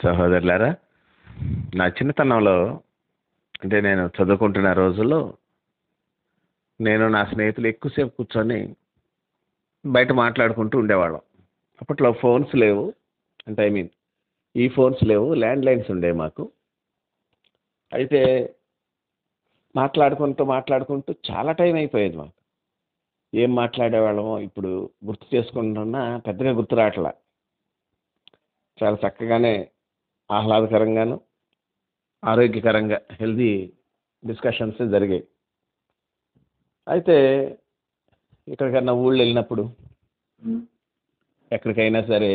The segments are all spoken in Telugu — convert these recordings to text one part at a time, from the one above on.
సహోదరులారా, నా చిన్నతనంలో అంటే నేను చదువుకుంటున్న రోజుల్లో నేను నా స్నేహితులు ఎక్కువసేపు కూర్చొని బయట మాట్లాడుకుంటూ ఉండేవాళ్ళం. అప్పట్లో ఫోన్స్ లేవు. అంటే ఈ ఫోన్స్ లేవు, ల్యాండ్ లైన్స్ ఉండేవి మాకు. అయితే మాట్లాడుకుంటూ చాలా టైం అయిపోయేది మాకు. ఏం మాట్లాడేవాళ్ళమో ఇప్పుడు గుర్తు చేసుకుంటున్నా పెద్దగా గుర్తు రావట్లా. చాలా చక్కగానే ఆహ్లాదకరంగాను ఆరోగ్యకరంగా హెల్దీ డిస్కషన్స్ జరిగాయి. అయితే ఎక్కడికన్నా ఊళ్ళు వెళ్ళినప్పుడు ఎక్కడికైనా సరే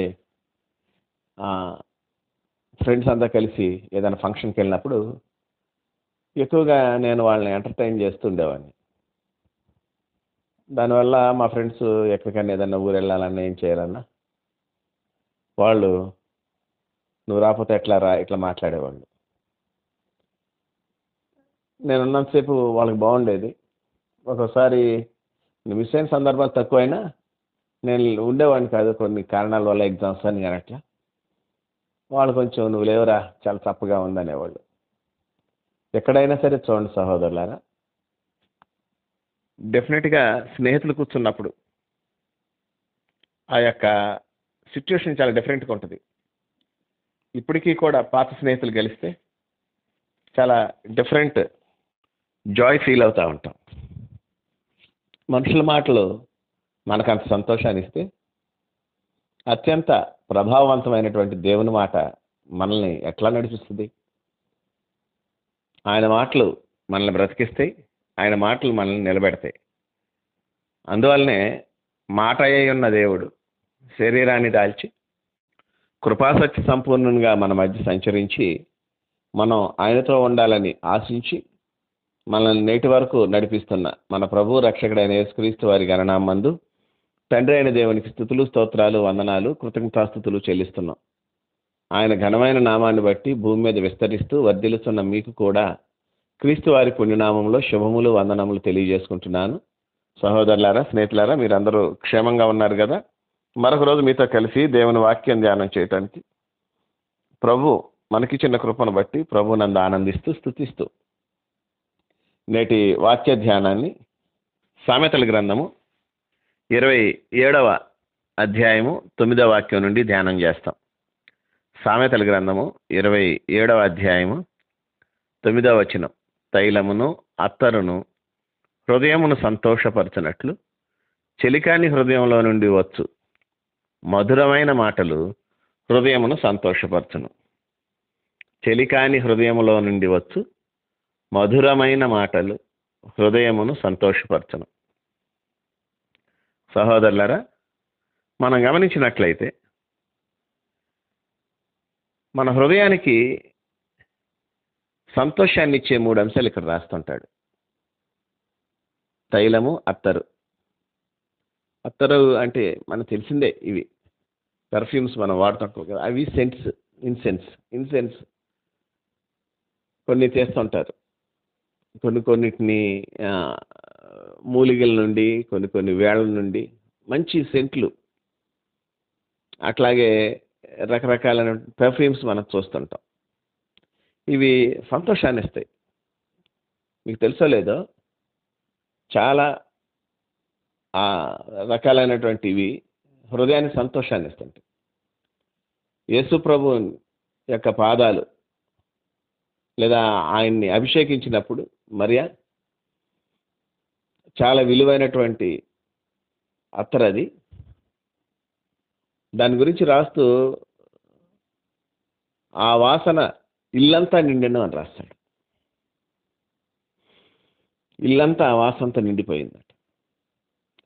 ఫ్రెండ్స్ అంతా కలిసి ఏదైనా ఫంక్షన్కి వెళ్ళినప్పుడు ఎక్కువగా నేను వాళ్ళని ఎంటర్టైన్ చేస్తుండేవాడిని. దానివల్ల మా ఫ్రెండ్స్ ఎక్కడికైనా ఏదైనా ఊరు వెళ్ళాలన్నా ఏం చేయాలన్నా వాళ్ళు నువ్వు రాకపోతే ఎట్లా రా ఇట్లా మాట్లాడేవాళ్ళు. నేను ఉన్నంతసేపు వాళ్ళకి బాగుండేది. ఒక్కోసారి మిస్ అయిన సందర్భాలు తక్కువైనా నేను ఉండేవాడిని కాదు, కొన్ని కారణాల వల్ల ఎగ్జామ్స్ అని కానీ అట్లా. వాళ్ళు కొంచెం నువ్వు లేవురా చాలా తప్పుగా ఉందనేవాళ్ళు. ఎక్కడైనా సరే చూడండి సహోదరులారా, డెఫినెట్గా స్నేహితులు కూర్చున్నప్పుడు ఆ యొక్క సిచ్యువేషన్ చాలా డిఫరెంట్గా ఉంటుంది. ఇప్పటికీ కూడా పాత స్నేహితులు కలిస్తే చాలా డిఫరెంట్ జాయ్ ఫీల్ అవుతూ ఉంటాం. మనుషుల మాటలు మనకు అంత సంతోషాన్ని ఇస్తే అత్యంత ప్రభావవంతమైనటువంటి దేవుని మాట మనల్ని ఎట్లా నడిపిస్తుంది? ఆయన మాటలు మనల్ని బ్రతికిస్తాయి, ఆయన మాటలు మనల్ని నిలబెడతాయి. అందువల్లనే మాట అయి ఉన్న దేవుడు శరీరాన్ని దాల్చి కృపాసత్య సంపూర్ణంగా మన మధ్య సంచరించి మనం ఆయనతో ఉండాలని ఆశించి మనల్ని నేటి వరకు నడిపిస్తున్న మన ప్రభు రక్షకుడైన యేసుక్రీస్తు వారి గణనామందు తండ్రి అయిన దేవునికి స్తుతులు, స్తోత్రాలు, వందనాలు, కృతజ్ఞతాస్తుతులు చెల్లిస్తున్నాం. ఆయన ఘనమైన నామాన్ని బట్టి భూమి మీద విస్తరిస్తూ వర్ధిల్లుతున్న మీకు కూడా క్రీస్తు వారి పుణ్యనామంలో శుభములు, వందనములు తెలియజేసుకుంటున్నాను. సహోదరులారా, స్నేహితులారా, మీరందరూ క్షేమంగా ఉన్నారు కదా? మరొక రోజు మీతో కలిసి దేవుని వాక్యం ధ్యానం చేయటానికి ప్రభు మనకిచ్చిన కృపను బట్టి ప్రభు నందు ఆనందిస్తూ స్తుతిస్తూ నేటి వాక్య ధ్యానాన్ని సామెతల గ్రంథము 27వ అధ్యాయము 9వ వాక్యం నుండి ధ్యానం చేస్తాం. సామెతల గ్రంథము 27వ అధ్యాయము 9వ వచనం. తైలమును అత్తరును హృదయమును సంతోషపరచునట్లు చెలికాని హృదయంలో నుండి వచ్చు మధురమైన మాటలు హృదయమును సంతోషపరచును. చెలికాని హృదయములో నుండి వచ్చు మధురమైన మాటలు హృదయమును సంతోషపరచును. సహోదరులారా, మనం గమనించినట్లయితే మన హృదయానికి సంతోషాన్ని ఇచ్చే 3 అంశాలు ఇక్కడ రాస్తుంటాడు. తైలము, అత్తరు. అత్తరు అంటే మనకు తెలిసిందే, ఇవి పర్ఫ్యూమ్స్ మనం వాడుతుంటాం కదా, అవి సెంట్స్. ఇన్సెన్స్ కొన్ని చేస్తుంటారు. కొన్నిటిని మూలికల నుండి, కొన్ని వేళ్ళ నుండి మంచి సెంట్లు, అట్లాగే రకరకాలైన పర్ఫ్యూమ్స్ మనం చూస్తుంటాం. ఇవి సంతోషాన్ని ఇస్తాయి. మీకు తెలుసో లేదో, చాలా రకాలైనటువంటివి హృదయానికి సంతోషాన్ని ఇస్తుంటాయి. యేసు ప్రభు యొక్క పాదాలు లేదా ఆయన్ని అభిషేకించినప్పుడు మరియా చాలా విలువైనటువంటి అత్తరది. దాని గురించి రాస్తూ ఆ వాసన ఇల్లంతా నిండెను అని రాస్తాడు. ఇల్లంతా ఆ వాసనతో నిండిపోయిందట.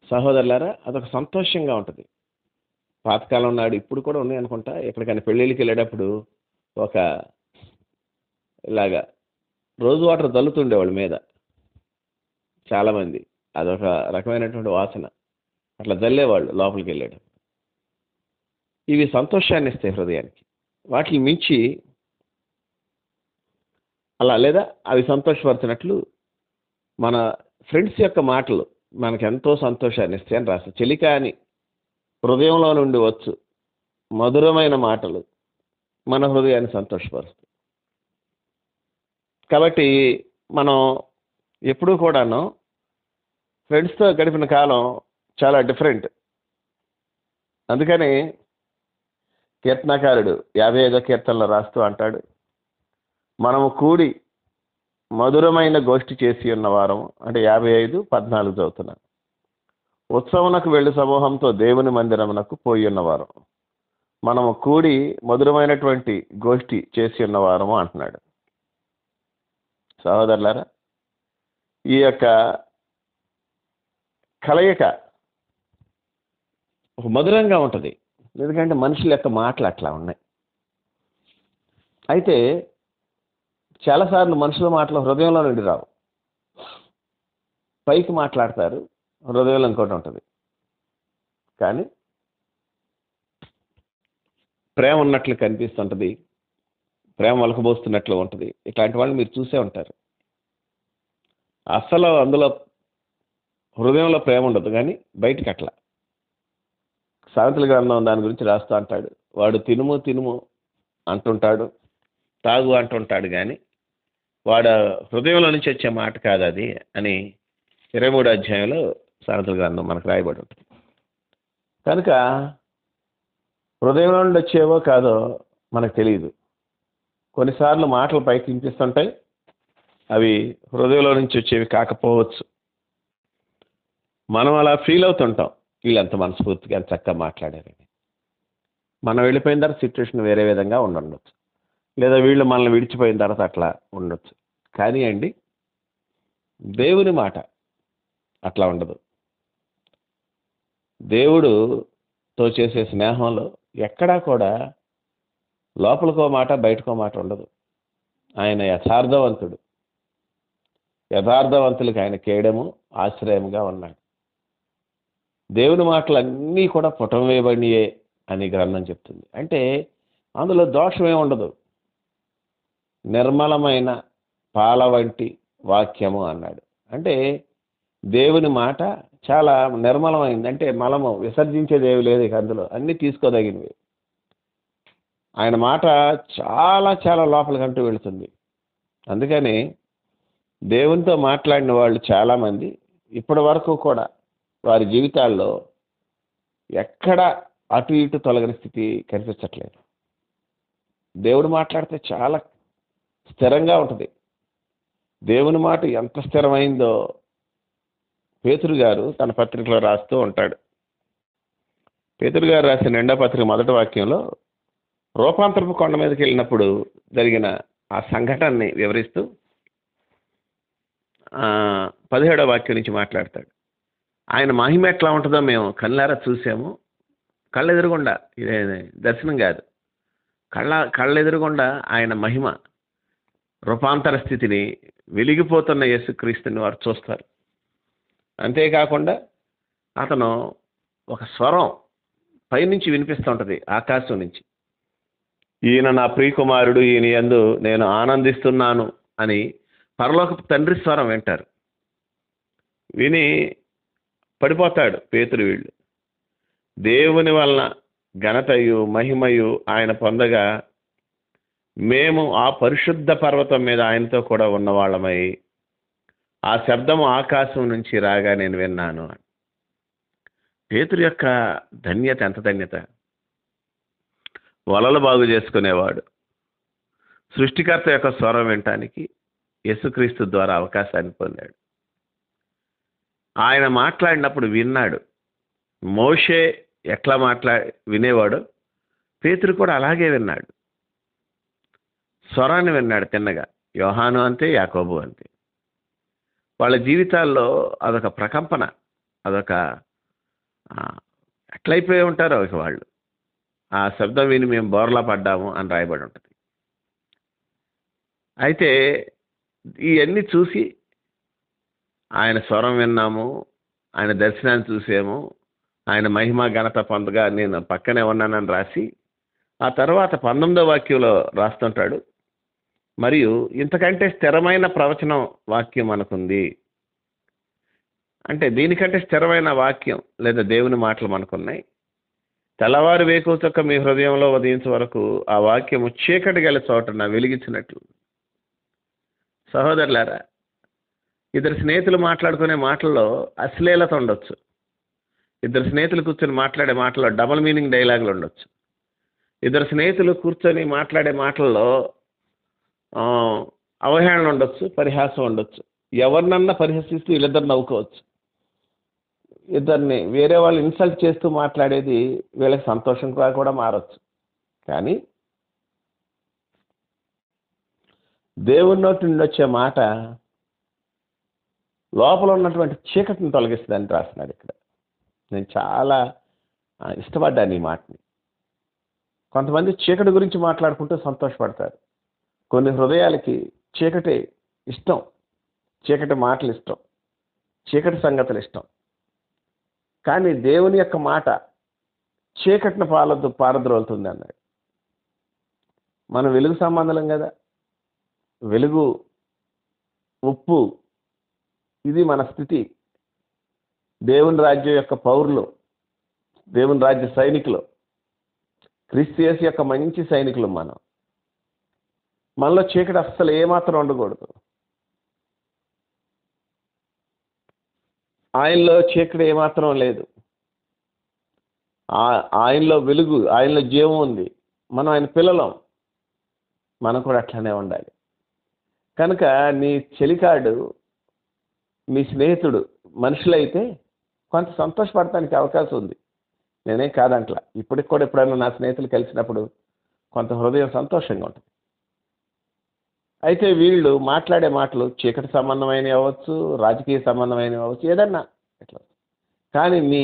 సహోదరులారా, అదొక సంతోషంగా ఉంటుంది. పాతకాలం నాడు, ఇప్పుడు కూడా ఉన్నాయి అనుకుంటా, ఎక్కడికైనా పెళ్ళిళ్ళకి వెళ్ళేటప్పుడు ఒక ఇలాగా రోజు వాటర్ చల్లుతుండేవాళ్ళు మీద చాలామంది. అదొక రకమైనటువంటి వాసన. అట్లా జల్లేవాళ్ళు లోపలికి వెళ్ళాడు. ఇవి సంతోషాన్ని ఇస్తాయి హృదయానికి. వాటిని మించి అలా లేదా అవి సంతోషపరిచినట్లు మన ఫ్రెండ్స్ యొక్క మాటలు మనకు ఎంతో సంతోషాన్ని ఇస్తాయి అని రాస్తారు. చెలికాని హృదయంలో నుండి వచ్చు మధురమైన మాటలు మన హృదయాన్ని సంతోషపరుస్తుంది. కాబట్టి మనం ఎప్పుడూ కూడాను ఫ్రెండ్స్తో గడిపిన కాలం చాలా డిఫరెంట్. అందుకని కీర్తనకారుడు 55వ కీర్తనలో రాస్తూ అంటాడు, మనము కూడి మధురమైన గోష్ఠి చేసి ఉన్నవారం. అంటే 55:14 చదువుతున్నాను. ఉత్సవమునకు వెళ్ళి సమూహంతో దేవుని మందిరమునకు పోయి ఉన్నవారం. మనము కూడి మధురమైనటువంటి గోష్ఠి చేసి ఉన్నవారము అంటున్నాడు. సహోదరులారా, ఈ యొక్క కలయిక ఒక మధురంగా ఉంటుంది. ఎందుకంటే మనుషుల యొక్క మాటలు అట్లా ఉన్నాయి. అయితే చాలాసార్లు మనుషుల మాటలు హృదయంలో నుండి రావు. పైకి మాట్లాడతారు, హృదయంలో ఇంకోటి ఉంటుంది. కానీ ప్రేమ ఉన్నట్లు కనిపిస్తుంటుంది, ప్రేమ వలకబోస్తున్నట్లు ఉంటుంది. ఇట్లాంటి వాళ్ళు మీరు చూసే ఉంటారు. అస్సలు అందులో హృదయంలో ప్రేమ ఉండదు, కానీ బయటికి అట్లా. సామెతల గ్రంథం దాని గురించి రాస్తూ అంటాడు, వాడు తినుము తినుము అంటుంటాడు, తాగు అంటుంటాడు, కానీ వాడు హృదయంలో నుంచి వచ్చే మాట కాదు అది అని 23వ అధ్యాయంలో సామెతల గ్రంథం మనకు రాయబడి ఉంటుంది. కనుక హృదయంలో నుండి వచ్చేవో కాదో మనకు తెలియదు. కొన్నిసార్లు మాటలు పైకి వినిపిస్తుంటాయి, అవి హృదయంలో నుంచి వచ్చేవి కాకపోవచ్చు. మనం అలా ఫీల్ అవుతుంటాం, వీళ్ళంత మనస్ఫూర్తిగా ఎంత చక్కగా మాట్లాడారని. మనం వెళ్ళిపోయిన తర్వాత సిచ్యువేషన్ వేరే విధంగా ఉండొచ్చు, లేదా వీళ్ళు మనల్ని విడిచిపోయిన తర్వాత అట్లా ఉండొచ్చు. కానీ అండి, దేవుని మాట అట్లా ఉండదు. దేవుడుతో చేసే స్నేహంలో ఎక్కడా కూడా లోపలికో మాట బయటకో మాట ఉండదు. ఆయన యథార్థవంతుడు. యథార్థవంతులకు ఆయన కేడము ఆశ్రయముగా ఉన్నాడు. దేవుని మాటలన్నీ కూడా పుటం వేయబడియే అని గ్రంథం చెప్తుంది. అంటే అందులో దోషమే ఉండదు. నిర్మలమైన పాల వంటి వాక్యము అన్నాడు. అంటే దేవుని మాట చాలా నిర్మలమైంది. అంటే మలము విసర్జించేది ఏమి లేదు ఇక అందులో, అన్నీ తీసుకోదగినవి. ఆయన మాట చాలా చాలా లోపలికంటూ వెళుతుంది. అందుకని దేవునితో మాట్లాడిన వాళ్ళు చాలామంది ఇప్పటి వరకు కూడా వారి జీవితాల్లో ఎక్కడ అటు ఇటు తొలగని స్థితి కనిపించట్లేదు. దేవుడు మాట్లాడితే చాలా స్థిరంగా ఉంటుంది. దేవుని మాట ఎంత స్థిరమైందో పేతురు గారు తన పత్రికలో రాస్తూ ఉంటాడు. పేతురు గారు రాసిన 2వ పత్రిక 1వ వాక్యంలో రూపాంతరపు కొండ మీదకి వెళ్ళినప్పుడు జరిగిన ఆ సంఘటనని వివరిస్తూ 17వ వాక్యం నుంచి మాట్లాడతాడు. ఆయన మహిమ ఎట్లా ఉంటుందో మేము కళ్ళారా చూసాము. కళ్ళెదురుగుండా, ఇదే దర్శనం కాదు, కళ్ళెదురుగుండా ఆయన మహిమ రూపాంతర స్థితిని, వెలిగిపోతున్న యేసుక్రీస్తుని వారు చూస్తారు. అంతేకాకుండా అతను ఒక స్వరం పైనుంచి వినిపిస్తూ ఉంటుంది, ఆకాశం నుంచి. ఈయన నా ప్రియకుమారుడు, ఈయన యందు నేను ఆనందిస్తున్నాను అని పరలోకపు తండ్రి స్వరం వింటారు. విని పడిపోతాడు పేతురు. వీళ్ళు దేవుని వలన ఘనతయు మహిమయు ఆయన పొందగా మేము ఆ పరిశుద్ధ పర్వతం మీద ఆయనతో కూడా ఉన్నవాళ్ళమై ఆ శబ్దము ఆకాశం నుంచి రాగా నేను విన్నాను. పేతురు యొక్క ధన్యత ఎంత ధన్యత! వలలు బాగు చేసుకునేవాడు సృష్టికర్త యొక్క స్వరం వినటానికి యేసుక్రీస్తు ద్వారా అవకాశాన్ని పొందాడు. ఆయన మాట్లాడినప్పుడు విన్నాడు. మోషే ఎట్లా వినేవాడు, పేతురు కూడా అలాగే విన్నాడు. స్వరాన్ని విన్నాడు తిన్నగా. యోహాను అంతే, యాకోబు అంతే. వాళ్ళ జీవితాల్లో అదొక ప్రకంపన, అదొక ఎట్లయిపోయి ఉంటారో ఇక వాళ్ళు. ఆ శబ్దం విని మేము బోర్లా పడ్డాము అని రాయబడి ఉంటుంది. అయితే ఇవన్నీ చూసి ఆయన స్వరం విన్నాము, ఆయన దర్శనాన్ని చూసాము, ఆయన మహిమ ఘనత పొందగా నేను పక్కనే ఉన్నానని రాసి ఆ తర్వాత 19వ వాక్యంలో రాస్తుంటాడు, మరియు ఇంతకంటే స్థిరమైన ప్రవచనం వాక్యం మనకుంది. అంటే దీనికంటే స్థిరమైన వాక్యం లేదా దేవుని మాటలు మనకున్నాయి. తెల్లవారు వేకువ చుక్క మీ హృదయంలో ఉదయించే వరకు ఆ వాక్యము చీకటి గల చోటన వెలిగించినట్లు. సహోదరులారా, ఇద్దరు స్నేహితులు మాట్లాడుకునే మాటల్లో అశ్లీలత ఉండొచ్చు. ఇద్దరు స్నేహితులు కూర్చొని మాట్లాడే మాటల్లో డబుల్ మీనింగ్ డైలాగులు ఉండొచ్చు. ఇద్దరు స్నేహితులు కూర్చొని మాట్లాడే మాటల్లో అవహేళన ఉండొచ్చు, పరిహాసం ఉండొచ్చు. ఎవరినన్నా పరిహసిస్తూ వీళ్ళిద్దరు నవ్వుకోవచ్చు. ఇద్దరిని వేరే వాళ్ళు ఇన్సల్ట్ చేస్తూ మాట్లాడేది వీళ్ళకి సంతోషంగా కూడా మారచ్చు. కానీ దేవుని నోటి నుండి వచ్చే మాట లోపల ఉన్నటువంటి చీకటిని తొలగిస్తుందని రాస్తున్నాడు ఇక్కడ. నేను చాలా ఇష్టపడ్డాను ఈ మాటని. కొంతమంది చీకటి గురించి మాట్లాడుకుంటూ సంతోషపడతారు. కొన్ని హృదయాలకి చీకటి ఇష్టం, చీకటి మాటలు ఇష్టం, చీకటి సంగతులు ఇష్టం. కానీ దేవుని యొక్క మాట చీకటిని పారద్రోలుతుంది అన్నాడు. మనం వెలుగు సంబంధం కదా, వెలుగు, ఉప్పు, ఇది మన స్థితి. దేవుని రాజ్యం యొక్క పౌరులు, దేవుని రాజ్య సైనికులు, క్రీస్తు యేసు యొక్క మంచి సైనికులు మనం. మనలో చీకటి అస్సలు ఏమాత్రం ఉండకూడదు. ఆయనలో చీకటి ఏమాత్రం లేదు. ఆయనలో వెలుగు, ఆయనలో జీవం ఉంది. మనం ఆయన పిల్లలం, మనం కూడా అట్లానే ఉండాలి. కనుక నీ చెలికాడు, నీ స్నేహితుడు మనుషులైతే కొంత సంతోషపడటానికి అవకాశం ఉంది. నేనేం కాదంట్లా. ఇప్పటికి కూడా ఎప్పుడైనా నా స్నేహితులు కలిసినప్పుడు కొంత హృదయం సంతోషంగా ఉంటుంది. అయితే వీళ్ళు మాట్లాడే మాటలు చీకటి సంబంధమైనవి అవ్వచ్చు, రాజకీయ సంబంధమైనవి అవ్వచ్చు, ఏదన్నా ఇట్లా. కానీ నీ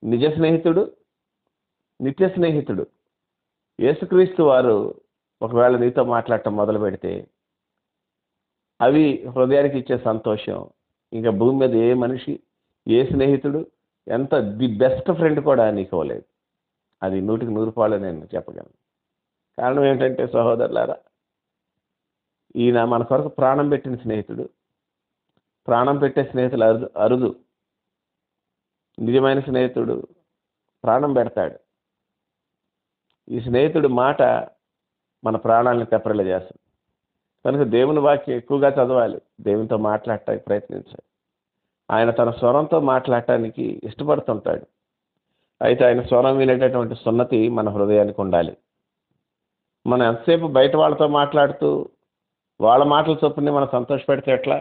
నిజ స్నేహితుడు, నిత్య స్నేహితుడు యేసుక్రీస్తు వారు ఒకవేళ నీతో మాట్లాడటం మొదలు పెడితే అవి హృదయానికి ఇచ్చే సంతోషం ఇంకా భూమి మీద ఏ మనిషి, ఏ స్నేహితుడు, ఎంత ది బెస్ట్ ఫ్రెండ్ కూడా నీకు ఇవ్వలేదు. అది 100కి 100 నేను చెప్పగలను. కారణం ఏంటంటే సహోదరులారా, ఈయన మన కొరకు ప్రాణం పెట్టిన స్నేహితుడు. ప్రాణం పెట్టే స్నేహితులు అరుదు. నిజమైన స్నేహితుడు ప్రాణం పెడతాడు. ఈ స్నేహితుడు మాట మన ప్రాణాలను తెప్పరిల్ల చేస్తుంది. కనుక దేవుని వాక్యం ఎక్కువగా చదవాలి, దేవునితో మాట్లాడటానికి ప్రయత్నించాలి. ఆయన తన స్వరంతో మాట్లాడటానికి ఇష్టపడుతుంటాడు. అయితే ఆయన స్వరం వినేటటువంటి సున్నతి మన హృదయానికి ఉండాలి. మనం ఎంతసేపు బయట వాళ్ళతో మాట్లాడుతూ వాళ్ళ మాటల చొప్పునే మనం సంతోషపెడితే ఎట్లా?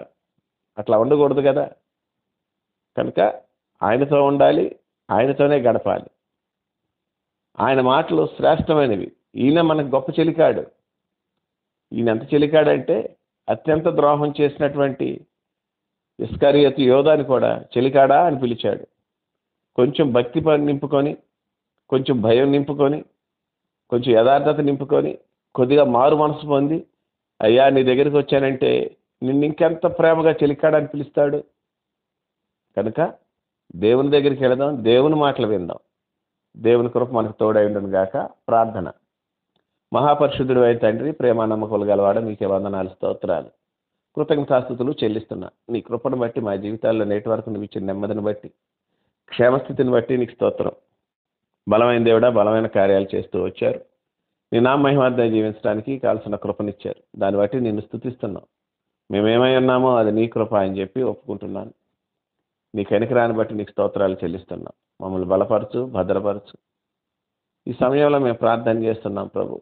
అట్లా ఉండకూడదు కదా. కనుక ఆయనతో ఉండాలి, ఆయనతోనే గడపాలి. ఆయన మాటలు శ్రేష్టమైనవి. ఈయన మనకు గొప్ప చెలికాడు. ఈయన ఎంత చెలికాడంటే అత్యంత ద్రోహం చేసినటువంటి ఇస్కరియోతు యోధాని కూడా చెలికాడా అని పిలిచాడు. కొంచెం భక్తి నింపుకొని, కొంచెం భయం నింపుకొని, కొంచెం యథార్థత నింపుకొని, కొద్దిగా మారు మనసు పొంది, అయ్యా నీ దగ్గరికి వచ్చానంటే నిన్ను ఇంకెంత ప్రేమగా చెలికాడని పిలుస్తాడు. కనుక దేవుని దగ్గరికి వెళదాం, దేవుని మాటలు విందాం. దేవుని కృప మనకు తోడై ఉండును గాక. ప్రార్థన. మహాపరిశుద్ధుడు అయిన తండ్రి, ప్రేమ నమ్మకాలు గలవాడ, మీకే వందనాలు, స్తోత్రాలు, కృతజ్ఞతాస్తుతులు చెల్లిస్తున్నా. నీ కృపను బట్టి మా జీవితాల్లో నేటి వరకు నువ్వు ఇచ్చిన నెమ్మదిని బట్టి, క్షేమస్థితిని బట్టి నీకు స్తోత్రం. బలమైన దేవుడా, బలమైన కార్యాలు చేస్తూ వచ్చారు. నీ నామ మహిమార్థం జీవించడానికి కావాల్సిన కృపనిచ్చారు. దాన్ని బట్టి నిన్ను స్తుతిస్తున్నాం. మేమేమై ఉన్నామో అది నీ కృప అని చెప్పి ఒప్పుకుంటున్నాను. నీ కనికరాన్ని బట్టి నీకు స్తోత్రాలు చెల్లిస్తున్నాం. మమ్మల్ని బలపరచు, భద్రపరచు. ఈ సమయంలో మేము ప్రార్థన చేస్తున్నాం ప్రభు.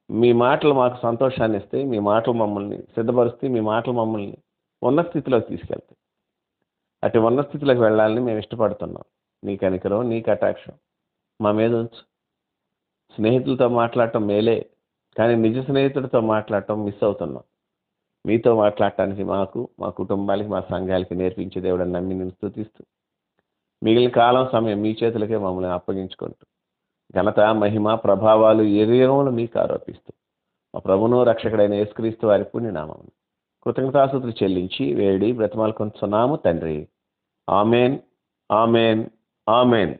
మీ మాటలు మాకు సంతోషాన్ని ఇస్తాయి. మీ మాటలు మమ్మల్ని సిద్ధపరుస్తాయి. మీ మాటలు మమ్మల్ని ఉన్న స్థితిలోకి తీసుకెళ్తాయి. అటు ఉన్న స్థితిలోకి వెళ్ళాలని మేము ఇష్టపడుతున్నాం. నీ కనికరం, నీ కటాక్షం మా మీద ఉంచు. స్నేహితులతో మాట్లాడటం మేలే, కానీ నిజ స్నేహితుడితో మాట్లాడటం మిస్ అవుతున్నాం. మీతో మాట్లాడటానికి మాకు, మా కుటుంబాలకి, మా సంఘాలకి నేర్పించే దేవుడని నమ్మి నేను స్తుతిస్తూ, మిగిలిన కాలం సమయం మీ చేతులకే మమ్మల్ని అప్పగించుకుంటూ, ఘనత, మహిమ, ప్రభావాలు ఏదేమో మీకు ఆరోపిస్తూ, మా ప్రభువును రక్షకుడైన యేసుక్రీస్తు వారి పుణ్యనామం కృతజ్ఞతాస్తుతులు చెల్లించి వేడి బ్రతిమాలుకొంటున్నాము తండ్రి. Amen, amen, amen.